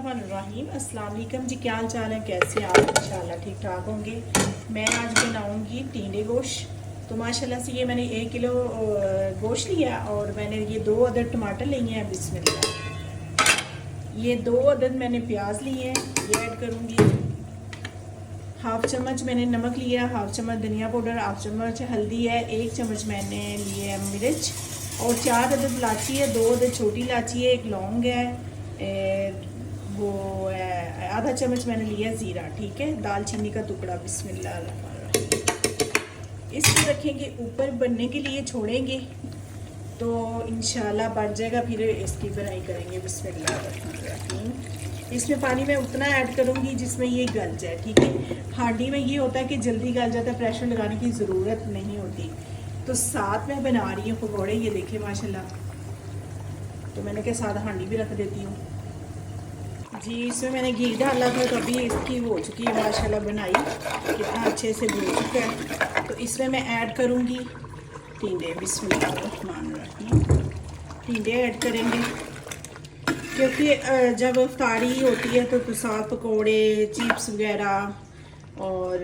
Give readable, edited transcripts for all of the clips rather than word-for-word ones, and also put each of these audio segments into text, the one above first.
बिस्मिल्लाहिर्रहमानिर्रहीम। अस्सलाम वालेकुम जी, क्या हाल चाल है, कैसे आप? इंशाल्लाह ठीक ठाक होंगे। मैं आज बनाऊंगी टींडे गोश्त। तो माशाल्लाह से ये मैंने 1 किलो गोश्त लिया और मैंने ये 2 अदद टमाटर लिए हैं। बिस्मिल्लाह, ये 2 अदद मैंने प्याज लिए हैं, ये ऐड करूँगी। हाफ चम्मच मैंने नमक लिया, हाफ चम्मच धनिया पाउडर, हाफ चम्मच हल्दी है, 1 चम्मच मैंने लिए है मिर्च और 4 अदद इलायची है, 2 अदद छोटी इलायची है, 1 लौंग है, वो आधा चम्मच मैंने लिया ज़ीरा। ठीक है, दालचीनी का टुकड़ा। बिस्मिल्लाह, इसको रखेंगे ऊपर बनने के लिए, छोड़ेंगे तो इंशाल्लाह बन जाएगा। फिर इसकी बनाई करेंगे। बिस्मिल्लाह, इसमें पानी मैं उतना ऐड करूँगी जिसमें ये गल जाए। ठीक है, हांडी में ये होता है कि जल्दी गल जाता है, प्रेशर लगाने की ज़रूरत नहीं होती। तो साथ में बना रही हूँ पकौड़े, ये देखिए माशाल्लाह। तो मैंने क्या साथ हांडी भी रख देती हूँ जी। इसमें मैंने घी डाला था, तो अभी इसकी हो चुकी है माशाल्लाह बनाई, कितना अच्छे से भून चुका है। तो इसमें मैं ऐड करूँगी टींडे। बिस्मिल्लाहिर्रहमानिर्रहीम, टींडे ऐड करेंगे क्योंकि जब इफ्तारी होती है तो साथ पकोड़े, चिप्स वगैरह और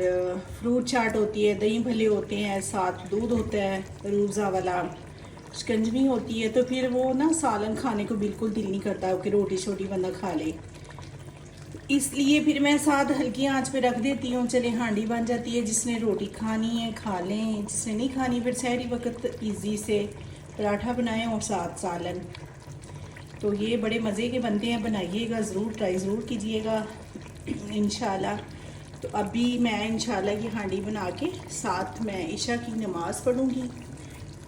फ्रूट चाट होती है, दही भल्ले होते हैं, साथ दूध होता है रूज़ा वाला, शिकंजवी होती है, तो फिर वो ना सालन खाने को बिल्कुल दिल नहीं करता कि रोटी छोटी बंदा खा ले। इसलिए फिर मैं साथ हल्की आंच पे रख देती हूँ। चले हांडी बन जाती है, जिसने रोटी खानी है खा लें, जिसने नहीं खानी फिर सहरी वक्त इजी से पराठा बनाएं और साथ सालन। तो ये बड़े मज़े के बनते हैं, बनाइएगा ज़रूर, ट्राई ज़रूर कीजिएगा इंशाल्लाह। तो अभी मैं इंशाल्लाह ये हांडी बना के साथ मैं इशा की नमाज़ पढ़ूँगी,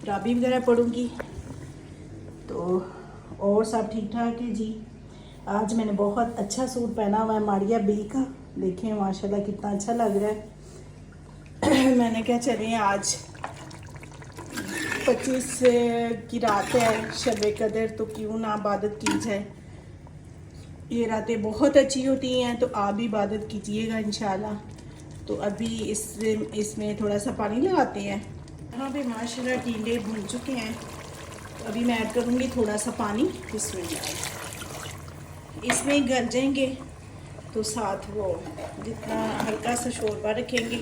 तराबी वगैरह पढ़ूँगी। तो और सब ठीक ठाक है जी। आज मैंने बहुत अच्छा सूट पहना हुआ है मारिया बी का, देखें माशाल्लाह कितना अच्छा लग रहा है। मैंने क्या चले आज 25 की रात है, शब कदर, तो क्यों ना इबादत की जाए। ये रातें बहुत अच्छी होती हैं, तो आप भी इबादत कीजिएगा इंशाल्लाह। तो अभी इसमें थोड़ा सा पानी लगाते हैं। यहाँ पे माशाल्लाह टींडे भून चुके हैं, तो अभी मैं ऐड करूँगी थोड़ा सा पानी। इसमें गल जाएंगे तो साथ वो जितना हल्का सा शोरबा रखेंगे।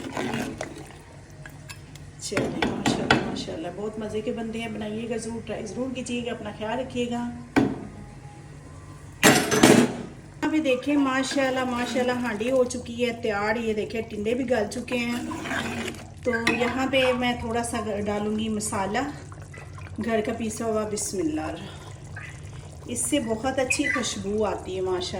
चलिए माशाल्लाह माशाल्लाह बहुत मज़े के बनते हैं, बनाइएगा ज़रूर, ट्राई ज़रूर कीजिएगा, अपना ख्याल रखिएगा। अभी देखें माशाल्लाह माशाल्लाह हांडी हो चुकी है तैयार। ये देखें टिंडे भी गल चुके हैं। तो यहाँ पे मैं थोड़ा सा डालूँगी मसाला घर का पीसा हुआ। बिस्मिल्लाह, इससे बहुत अच्छी खुशबू आती है माशाल्लाह।